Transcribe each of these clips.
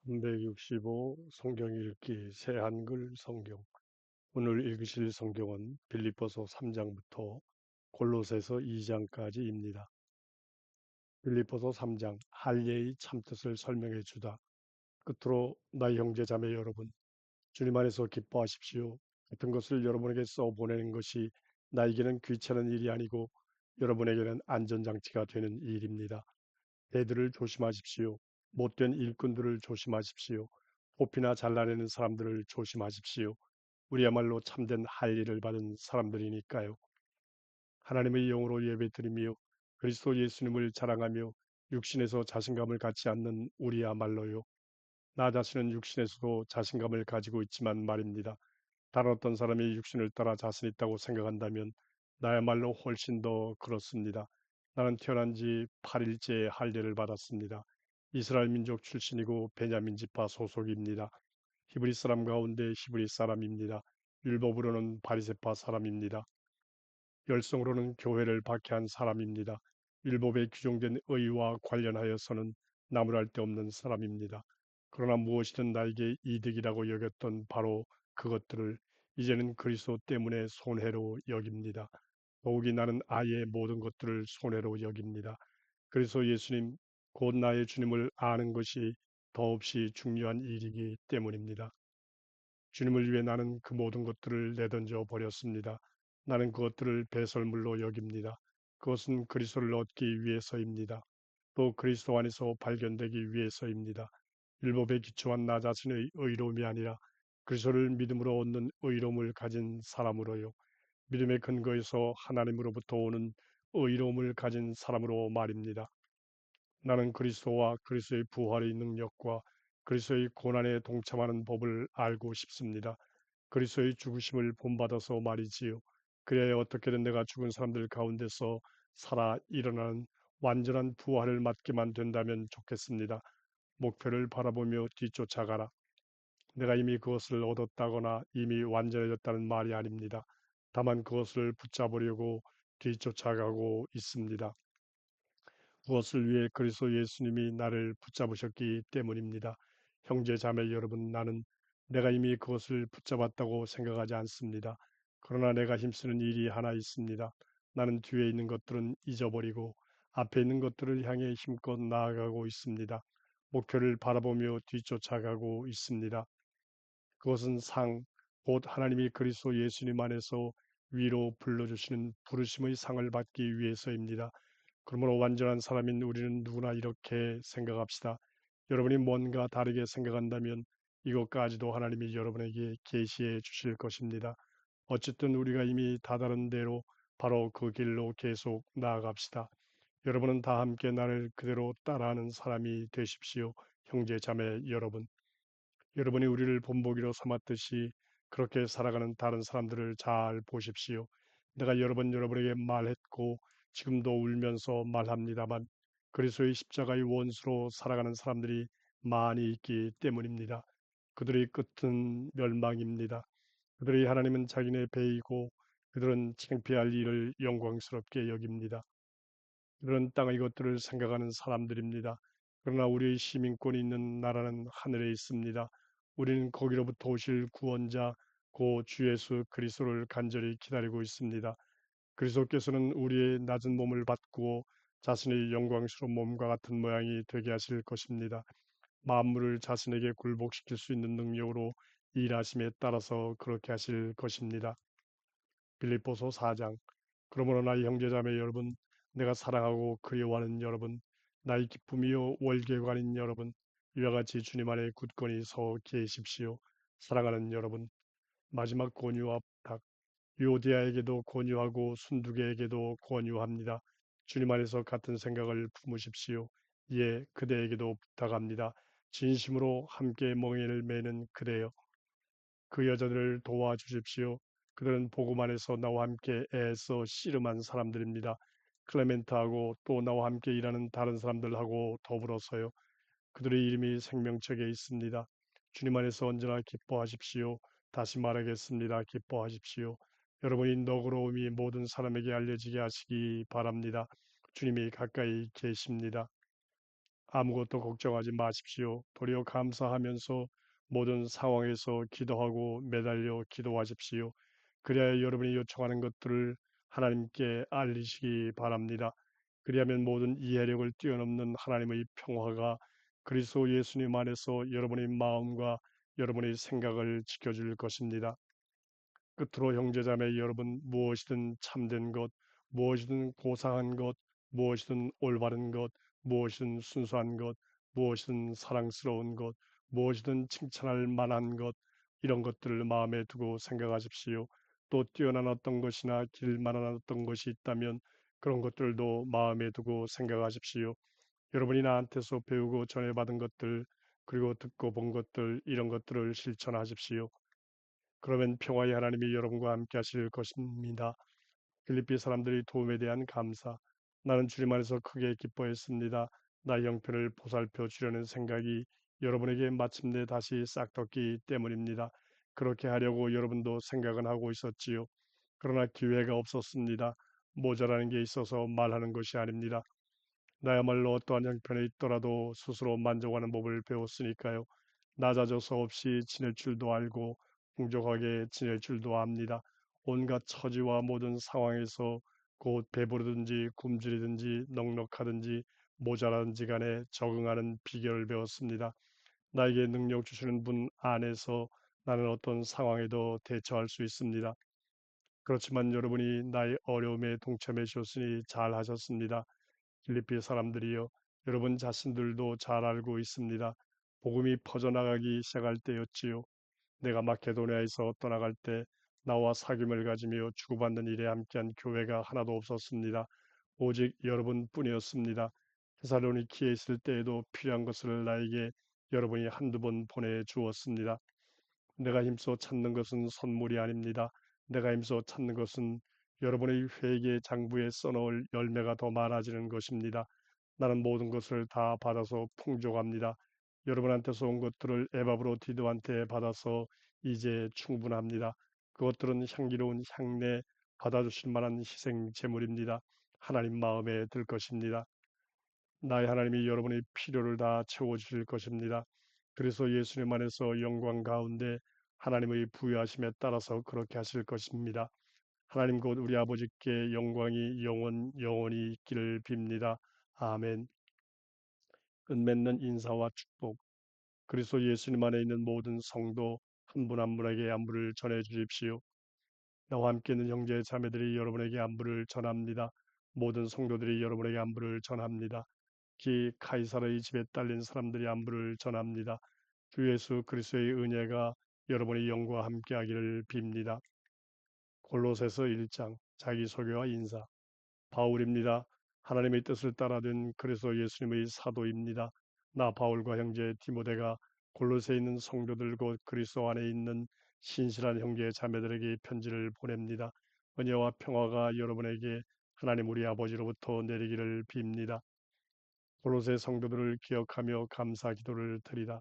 365 성경 읽기 새 한글 성경. 오늘 읽으실 성경은 빌립보서 3장부터 골로새서 2장까지입니다. 빌립보서 3장 할례의 참뜻을 설명해 주다. 끝으로 나의 형제 자매 여러분, 주님 안에서 기뻐하십시오. 같은 것을 여러분에게 써 보내는 것이 나에게는 귀찮은 일이 아니고 여러분에게는 안전장치가 되는 일입니다. 애들을 조심하십시오. 못된 일꾼들을 조심하십시오. 뽑히나 잘라내는 사람들을 조심하십시오. 우리야말로 참된 할례를 받은 사람들이니까요. 하나님의 영으로 예배드리며 그리스도 예수님을 자랑하며 육신에서 자신감을 갖지 않는 우리야말로요. 나 자신은 육신에서도 자신감을 가지고 있지만 말입니다. 다른 어떤 사람이 육신을 따라 자신 있다고 생각한다면 나야말로 훨씬 더 그렇습니다. 나는 태어난 지 8일째 할례를 받았습니다. 이스라엘 민족 출신이고 베냐민 지파 소속입니다. 히브리 사람 가운데 히브리 사람입니다. 율법으로는 바리새파 사람입니다. 열성으로는 교회를 박해한 사람입니다. 율법에 규정된 의와 관련하여서는 나무랄 데 없는 사람입니다. 그러나 무엇이든 나에게 이득이라고 여겼던 바로 그것들을 이제는 그리스도 때문에 손해로 여깁니다. 더욱이 나는 아예 모든 것들을 손해로 여깁니다. 그래서 예수님, 곧 나의 주님을 아는 것이 더없이 중요한 일이기 때문입니다. 주님을 위해 나는 그 모든 것들을 내던져 버렸습니다. 나는 그것들을 배설물로 여깁니다. 그것은 그리스도를 얻기 위해서입니다. 또 그리스도 안에서 발견되기 위해서입니다. 율법에 기초한 나 자신의 의로움이 아니라 그리스도를 믿음으로 얻는 의로움을 가진 사람으로요. 믿음의 근거에서 하나님으로부터 오는 의로움을 가진 사람으로 말입니다. 나는 그리스도와 그리스도의 부활의 능력과 그리스도의 고난에 동참하는 법을 알고 싶습니다. 그리스도의 죽으심을 본받아서 말이지요. 그래야 어떻게든 내가 죽은 사람들 가운데서 살아 일어나는 완전한 부활을 맞게만 된다면 좋겠습니다. 목표를 바라보며 뒤쫓아가라. 내가 이미 그것을 얻었다거나 이미 완전해졌다는 말이 아닙니다. 다만 그것을 붙잡으려고 뒤쫓아가고 있습니다. 무엇을 위해 그리스도 예수님이 나를 붙잡으셨기 때문입니다. 형제 자매 여러분, 나는 내가 이미 그것을 붙잡았다고 생각하지 않습니다. 그러나 내가 힘쓰는 일이 하나 있습니다. 나는 뒤에 있는 것들은 잊어버리고 앞에 있는 것들을 향해 힘껏 나아가고 있습니다. 목표를 바라보며 뒤쫓아가고 있습니다. 그것은 곧 하나님이 그리스도 예수님 안에서 위로 불러주시는 부르심의 상을 받기 위해서입니다. 그러므로 완전한 사람인 우리는 누구나 이렇게 생각합시다. 여러분이 뭔가 다르게 생각한다면 이것까지도 하나님이 여러분에게 계시해 주실 것입니다. 어쨌든 우리가 이미 다다른 대로 바로 그 길로 계속 나아갑시다. 여러분은 다 함께 나를 그대로 따라하는 사람이 되십시오. 형제 자매 여러분. 여러분이 우리를 본보기로 삼았듯이 그렇게 살아가는 다른 사람들을 잘 보십시오. 내가 여러 번 여러분에게 말했고 지금도 울면서 말합니다만 그리스도의 십자가의 원수로 살아가는 사람들이 많이 있기 때문입니다. 그들의 끝은 멸망입니다. 그들의 하나님은 자기네 배이고 그들은 창피할 일을 영광스럽게 여깁니다. 그런 땅의 것들을 생각하는 사람들입니다. 그러나 우리의 시민권이 있는 나라는 하늘에 있습니다. 우리는 거기로부터 오실 구원자 고 주 예수 그리스도를 간절히 기다리고 있습니다. 그리스도께서는 우리의 낮은 몸을 바꾸어 자신의 영광스러운 몸과 같은 모양이 되게 하실 것입니다. 만물을 자신에게 굴복시킬 수 있는 능력으로 일하심에 따라서 그렇게 하실 것입니다. 빌립보서 4장. 그러므로 나의 형제자매 여러분, 내가 사랑하고 그리워하는 여러분, 나의 기쁨이요 월계관인 여러분, 이와 같이 주님 안에 굳건히 서 계십시오. 사랑하는 여러분, 마지막 권유와 부탁, 유오디아에게도 권유하고 순두계에게도 권유합니다. 주님 안에서 같은 생각을 품으십시오. 예, 그대에게도 부탁합니다. 진심으로 함께 멍에를 매는 그대여. 그 여자들을 도와주십시오. 그들은 복음 안에서 나와 함께 애써 씨름한 사람들입니다. 클레멘트하고 또 나와 함께 일하는 다른 사람들하고 더불어서요. 그들의 이름이 생명책에 있습니다. 주님 안에서 언제나 기뻐하십시오. 다시 말하겠습니다. 기뻐하십시오. 여러분이 너그러움이 모든 사람에게 알려지게 하시기 바랍니다. 주님이 가까이 계십니다. 아무것도 걱정하지 마십시오. 도리어 감사하면서 모든 상황에서 기도하고 매달려 기도하십시오. 그래야 여러분이 요청하는 것들을 하나님께 알리시기 바랍니다. 그리하면 모든 이해력을 뛰어넘는 하나님의 평화가 그리스도 예수님 안에서 여러분의 마음과 여러분의 생각을 지켜줄 것입니다. 끝으로 형제자매 여러분, 무엇이든 참된 것, 무엇이든 고상한 것, 무엇이든 올바른 것, 무엇이든 순수한 것, 무엇이든 사랑스러운 것, 무엇이든 칭찬할 만한 것, 이런 것들을 마음에 두고 생각하십시오. 또 뛰어난 어떤 것이나 길만한 어떤 것이 있다면 그런 것들도 마음에 두고 생각하십시오. 여러분이 나한테서 배우고 전해받은 것들, 그리고 듣고 본 것들, 이런 것들을 실천하십시오. 그러면 평화의 하나님이 여러분과 함께 하실 것입니다. 필리핀 사람들이 도움에 대한 감사. 나는 주님 안에서 크게 기뻐했습니다. 나의 형편을 보살펴 주려는 생각이 여러분에게 마침내 다시 싹텄기 때문입니다. 그렇게 하려고 여러분도 생각은 하고 있었지요. 그러나 기회가 없었습니다. 모자라는 게 있어서 말하는 것이 아닙니다. 나야말로 어떠한 형편에 있더라도 스스로 만족하는 법을 배웠으니까요. 낮아져서 없이 지낼 줄도 알고 풍족하게 지낼 줄도 압니다. 온갖 처지와 모든 상황에서 곧 배부르든지 굶주리든지 넉넉하든지 모자라든지 간에 적응하는 비결을 배웠습니다. 나에게 능력 주시는 분 안에서 나는 어떤 상황에도 대처할 수 있습니다. 그렇지만 여러분이 나의 어려움에 동참해 주셨으니 잘 하셨습니다. 필리핀 사람들이여, 여러분 자신들도 잘 알고 있습니다. 복음이 퍼져나가기 시작할 때였지요. 내가 마케도니아에서 떠나갈 때 나와 사귐을 가지며 주고받는 일에 함께한 교회가 하나도 없었습니다. 오직 여러분뿐이었습니다. 테살로니키에 있을 때에도 필요한 것을 나에게 여러분이 한두 번 보내주었습니다. 내가 힘써 찾는 것은 선물이 아닙니다. 내가 힘써 찾는 것은 여러분의 회개 장부에 써놓을 열매가 더 많아지는 것입니다. 나는 모든 것을 다 받아서 풍족합니다. 여러분한테서 온 것들을 에바브로디도한테 받아서 이제 충분합니다. 그것들은 향기로운 향내 받아주실 만한 희생 제물입니다. 하나님 마음에 들 것입니다. 나의 하나님이 여러분의 필요를 다 채워주실 것입니다. 그래서 예수님 안에서 영광 가운데 하나님의 부여하심에 따라서 그렇게 하실 것입니다. 하나님 곧 우리 아버지께 영광이 영원히 있기를 빕니다. 아멘. 끝맺는 인사와 축복. 그리스도 예수님 안에 있는 모든 성도 한 분 한 분에게 안부를 전해 주십시오. 나와 함께 있는 형제 자매들이 여러분에게 안부를 전합니다. 모든 성도들이 여러분에게 안부를 전합니다. 특히 카이사르의 집에 딸린 사람들이 안부를 전합니다. 주 예수 그리스도의 은혜가 여러분의 영과 함께하기를 빕니다. 골로새서 1장 자기소개와 인사. 바울입니다. 하나님의 뜻을 따라된 그리스도 예수님의 사도입니다. 나 바울과 형제 디모데가 골로새에 있는 성도들 곧 그리스도 안에 있는 신실한 형제 자매들에게 편지를 보냅니다. 은혜와 평화가 여러분에게 하나님 우리 아버지로부터 내리기를 빕니다. 골로새 성도들을 기억하며 감사 기도를 드리다.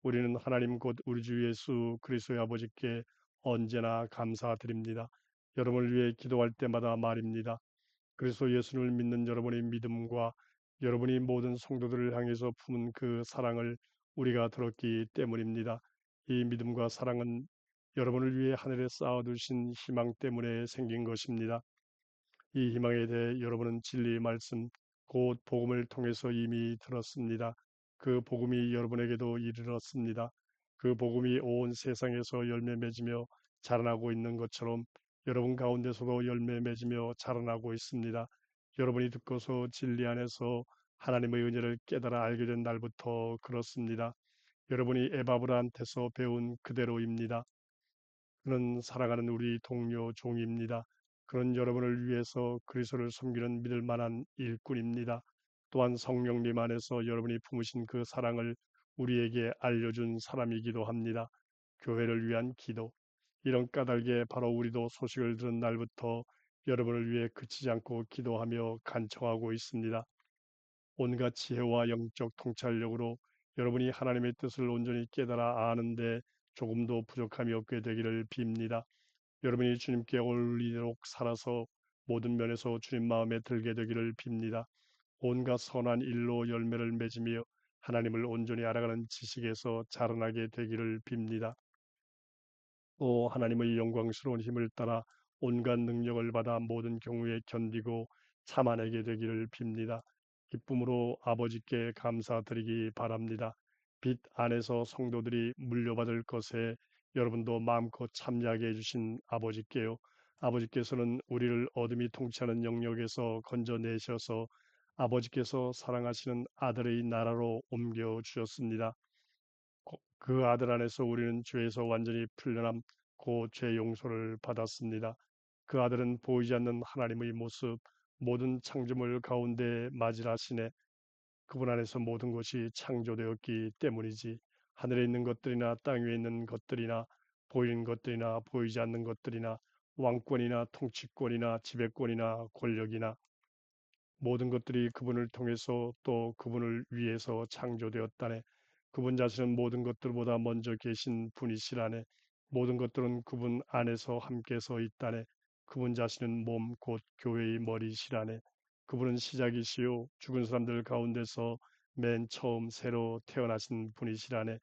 우리는 하나님 곧 우리 주 예수 그리스도의 아버지께 언제나 감사드립니다. 여러분을 위해 기도할 때마다 말입니다. 그리스도 예수를 믿는 여러분의 믿음과 여러분이 모든 성도들을 향해서 품은 그 사랑을 우리가 들었기 때문입니다. 이 믿음과 사랑은 여러분을 위해 하늘에 쌓아두신 희망 때문에 생긴 것입니다. 이 희망에 대해 여러분은 진리의 말씀, 곧 복음을 통해서 이미 들었습니다. 그 복음이 여러분에게도 이르렀습니다. 그 복음이 온 세상에서 열매 맺으며 자라나고 있는 것처럼 여러분 가운데서도 열매 맺으며 자라나고 있습니다. 여러분이 듣고서 진리 안에서 하나님의 은혜를 깨달아 알게 된 날부터 그렇습니다. 여러분이 에바브라한테서 배운 그대로입니다. 그는 사랑하는 우리 동료 종입니다. 그는 여러분을 위해서 그리스도를 섬기는 믿을 만한 일꾼입니다. 또한 성령님 안에서 여러분이 품으신 그 사랑을 우리에게 알려준 사람이기도 합니다. 교회를 위한 기도. 이런 까닭에 바로 우리도 소식을 들은 날부터 여러분을 위해 그치지 않고 기도하며 간청하고 있습니다. 온갖 지혜와 영적 통찰력으로 여러분이 하나님의 뜻을 온전히 깨달아 아는데 조금도 부족함이 없게 되기를 빕니다. 여러분이 주님께 어울리도록 살아서 모든 면에서 주님 마음에 들게 되기를 빕니다. 온갖 선한 일로 열매를 맺으며 하나님을 온전히 알아가는 지식에서 자라나게 되기를 빕니다. 또 하나님의 영광스러운 힘을 따라 온갖 능력을 받아 모든 경우에 견디고 참아내게 되기를 빕니다. 기쁨으로 아버지께 감사드리기 바랍니다. 빛 안에서 성도들이 물려받을 것에 여러분도 마음껏 참여하게 해주신 아버지께요. 아버지께서는 우리를 어둠이 통치하는 영역에서 건져내셔서 아버지께서 사랑하시는 아들의 나라로 옮겨 주셨습니다. 그 아들 안에서 우리는 죄에서 완전히 풀려남 고 죄 용서를 받았습니다. 그 아들은 보이지 않는 하나님의 모습, 모든 창조물 가운데 맞이하시네. 그분 안에서 모든 것이 창조되었기 때문이지. 하늘에 있는 것들이나 땅 위에 있는 것들이나 보이는 것들이나 보이지 않는 것들이나 왕권이나 통치권이나 지배권이나 권력이나 모든 것들이 그분을 통해서 또 그분을 위해서 창조되었다네. 그분 자신은 모든 것들보다 먼저 계신 분이시라네. 모든 것들은 그분 안에서 함께 서 있다네. 그분 자신은 몸 곧 교회의 머리시라네. 그분은 시작이시요 죽은 사람들 가운데서 맨 처음 새로 태어나신 분이시라네.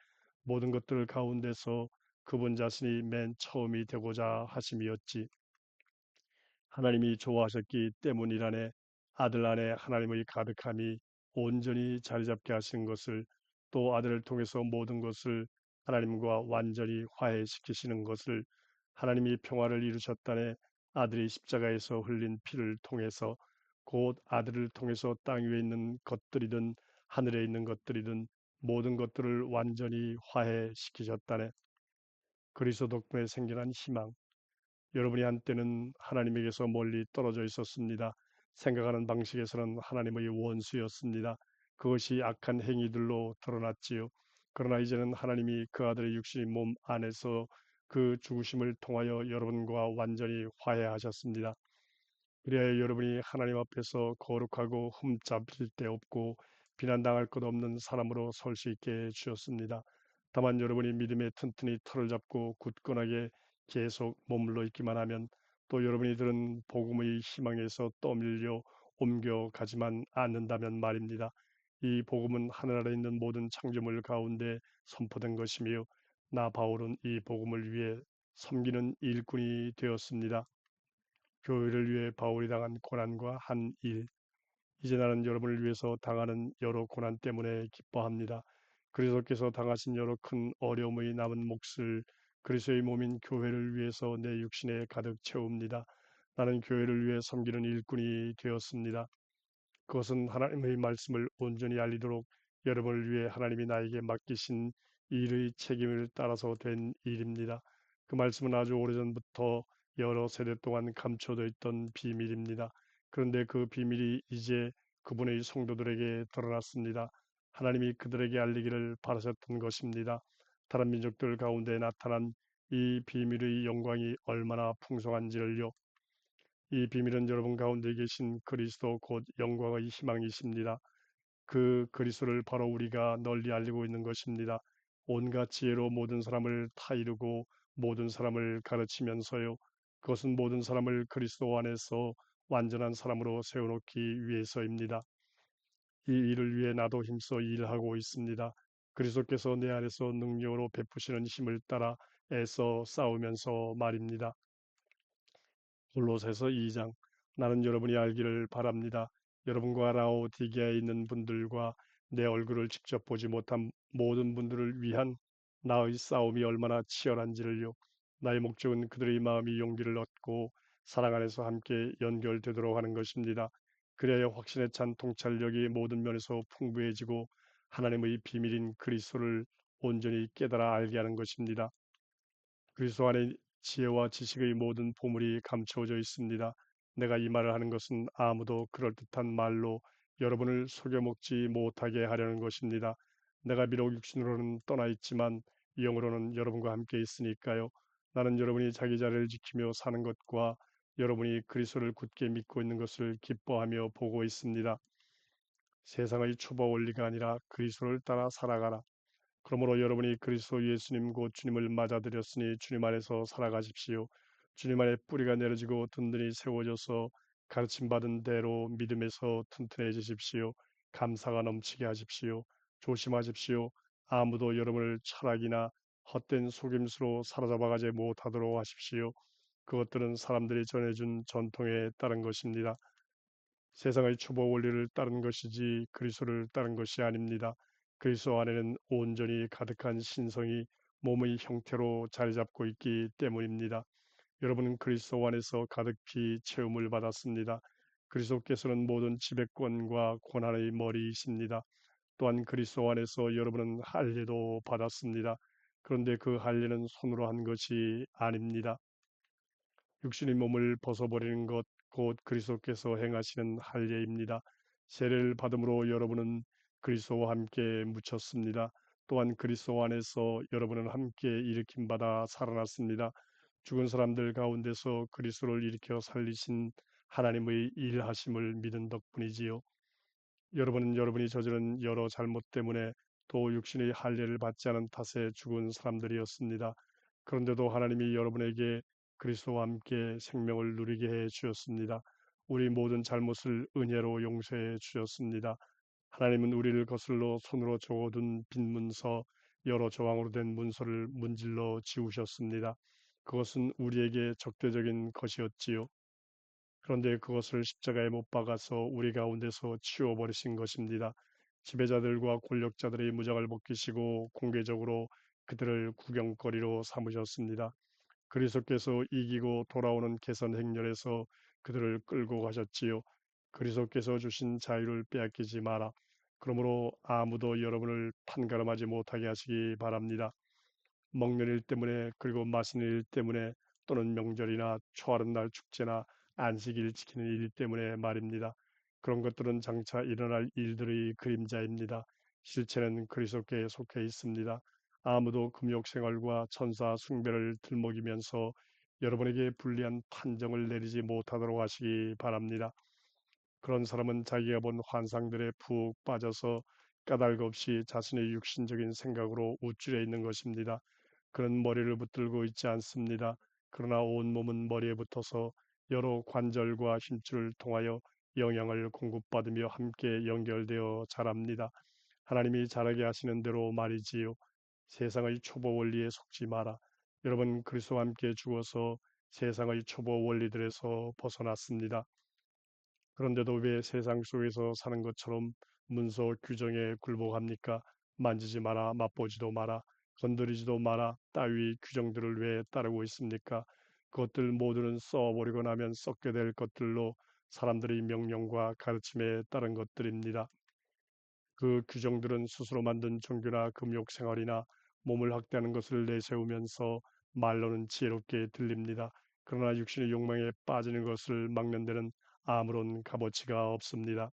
모든 것들 가운데서 그분 자신이 맨 처음이 되고자 하심이었지. 하나님이 좋아하셨기 때문이라네. 아들 안에 하나님의 가득함이 온전히 자리 잡게 하신 것을, 또 아들을 통해서 모든 것을 하나님과 완전히 화해시키시는 것을, 하나님이 평화를 이루셨다네. 아들이 십자가에서 흘린 피를 통해서, 곧 아들을 통해서 땅 위에 있는 것들이든 하늘에 있는 것들이든 모든 것들을 완전히 화해시키셨다네. 그리스도 덕분에 생겨난 희망, 여러분이 한때는 하나님에게서 멀리 떨어져 있었습니다. 생각하는 방식에서는 하나님의 원수였습니다. 그것이 악한 행위들로 드러났지요. 그러나 이제는 하나님이 그 아들의 육신의 몸 안에서 그 죽으심을 통하여 여러분과 완전히 화해하셨습니다. 그리하여 여러분이 하나님 앞에서 거룩하고 흠잡힐 데 없고 비난당할 것 없는 사람으로 설 수 있게 해주셨습니다. 다만 여러분이 믿음의 튼튼히 털을 잡고 굳건하게 계속 머물러 있기만 하면, 또 여러분이 들은 복음의 희망에서 떠밀려 옮겨가지만 않는다면 말입니다. 이 복음은 하늘 아래 있는 모든 창조물 가운데 선포된 것이며, 나 바울은 이 복음을 위해 섬기는 일꾼이 되었습니다. 교회를 위해 바울이 당한 고난과 한 일, 이제 나는 여러분을 위해서 당하는 여러 고난 때문에 기뻐합니다. 그리스도께서 당하신 여러 큰 어려움의 남은 몫을 그리스도의 몸인 교회를 위해서 내 육신에 가득 채웁니다. 나는 교회를 위해 섬기는 일꾼이 되었습니다. 그것은 하나님의 말씀을 온전히 알리도록 여러분을 위해 하나님이 나에게 맡기신 일의 책임을 따라서 된 일입니다. 그 말씀은 아주 오래전부터 여러 세대 동안 감춰져 있던 비밀입니다. 그런데 그 비밀이 이제 그분의 성도들에게 드러났습니다. 하나님이 그들에게 알리기를 바라셨던 것입니다. 다른 민족들 가운데 나타난 이 비밀의 영광이 얼마나 풍성한지를요. 이 비밀은 여러분 가운데 계신 그리스도 곧 영광의 희망이십니다. 그 그리스도를 바로 우리가 널리 알리고 있는 것입니다. 온갖 지혜로 모든 사람을 타이르고 모든 사람을 가르치면서요. 그것은 모든 사람을 그리스도 안에서 완전한 사람으로 세워놓기 위해서입니다. 이 일을 위해 나도 힘써 일하고 있습니다. 그리스도께서 내 안에서 능력으로 베푸시는 힘을 따라 애써 싸우면서 말입니다. 골로새서 2장. 나는 여러분이 알기를 바랍니다. 여러분과 라오디게아에 있는 분들과 내 얼굴을 직접 보지 못한 모든 분들을 위한 나의 싸움이 얼마나 치열한지를요. 나의 목적은 그들의 마음이 용기를 얻고 사랑 안에서 함께 연결되도록 하는 것입니다. 그래야 확신에 찬 통찰력이 모든 면에서 풍부해지고 하나님의 비밀인 그리스도를 온전히 깨달아 알게 하는 것입니다. 그리스도 안에 지혜와 지식의 모든 보물이 감추어져 있습니다. 내가 이 말을 하는 것은 아무도 그럴듯한 말로 여러분을 속여먹지 못하게 하려는 것입니다. 내가 비록 육신으로는 떠나 있지만 영으로는 여러분과 함께 있으니까요. 나는 여러분이 자기 자리를 지키며 사는 것과 여러분이 그리스도를 굳게 믿고 있는 것을 기뻐하며 보고 있습니다. 세상의 초보 원리가 아니라 그리스도를 따라 살아가라. 그러므로 여러분이 그리스도 예수님 곧 주님을 맞아들였으니 주님 안에서 살아가십시오. 주님 안에 뿌리가 내려지고 든든히 세워져서 가르침받은 대로 믿음에서 튼튼해지십시오. 감사가 넘치게 하십시오. 조심하십시오. 아무도 여러분을 철학이나 헛된 속임수로 사로잡아가지 못하도록 하십시오. 그것들은 사람들이 전해준 전통에 따른 것입니다. 세상의 초보 원리를 따른 것이지 그리스도를 따른 것이 아닙니다. 그리스도 안에는 온전히 가득한 신성이 몸의 형태로 자리 잡고 있기 때문입니다. 여러분은 그리스도 안에서 가득히 체험을 받았습니다. 그리스도께서는 모든 지배권과 권한의 머리이십니다. 또한 그리스도 안에서 여러분은 할례도 받았습니다. 그런데 그 할례는 손으로 한 것이 아닙니다. 육신의 몸을 벗어버리는 것, 곧 그리스도께서 행하시는 할례입니다. 세례를 받음으로 여러분은 그리스도와 함께 묻혔습니다. 또한 그리스도 안에서 여러분은 함께 일으킴 받아 살아났습니다. 죽은 사람들 가운데서 그리스도를 일으켜 살리신 하나님의 일하심을 믿은 덕분이지요. 여러분은 여러분이 저지른 여러 잘못 때문에 또 육신의 할례를 받지 않은 탓에 죽은 사람들이었습니다. 그런데도 하나님이 여러분에게 그리스도와 함께 생명을 누리게 해 주셨습니다. 우리 모든 잘못을 은혜로 용서해 주셨습니다. 하나님은 우리를 거슬러 손으로 적어둔 빈 문서, 여러 조항으로 된 문서를 문질러 지우셨습니다. 그것은 우리에게 적대적인 것이었지요. 그런데 그것을 십자가에 못 박아서 우리 가운데서 치워버리신 것입니다. 지배자들과 권력자들의 무장을 벗기시고 공개적으로 그들을 구경거리로 삼으셨습니다. 그리스도께서 이기고 돌아오는 개선 행렬에서 그들을 끌고 가셨지요. 그리스도께서 주신 자유를 빼앗기지 마라. 그러므로 아무도 여러분을 판가름하지 못하게 하시기 바랍니다. 먹는 일 때문에 그리고 마시는 일 때문에 또는 명절이나 초하는 날 축제나 안식일 지키는 일 때문에 말입니다. 그런 것들은 장차 일어날 일들의 그림자입니다. 실체는 그리스도께 속해 있습니다. 아무도 금욕 생활과 천사 숭배를 들먹이면서 여러분에게 불리한 판정을 내리지 못하도록 하시기 바랍니다. 그런 사람은 자기가 본 환상들에 푹 빠져서 까닭 없이 자신의 육신적인 생각으로 우쭐해 있는 것입니다. 그는 머리를 붙들고 있지 않습니다. 그러나 온몸은 머리에 붙어서 여러 관절과 힘줄을 통하여 영향을 공급받으며 함께 연결되어 자랍니다. 하나님이 자라게 하시는 대로 말이지요. 세상의 초보 원리에 속지 마라. 여러분 그리스도와 함께 죽어서 세상의 초보 원리들에서 벗어났습니다. 그런데도 왜 세상 속에서 사는 것처럼 문서 규정에 굴복합니까? 만지지 마라, 맛보지도 마라, 건드리지도 마라 따위 규정들을 왜 따르고 있습니까? 그것들 모두는 써버리고 나면 썩게 될 것들로 사람들의 명령과 가르침에 따른 것들입니다. 그 규정들은 스스로 만든 종교나 금욕 생활이나 몸을 학대하는 것을 내세우면서 말로는 지혜롭게 들립니다. 그러나 육신의 욕망에 빠지는 것을 막는 데는 아무런 값어치가 없습니다.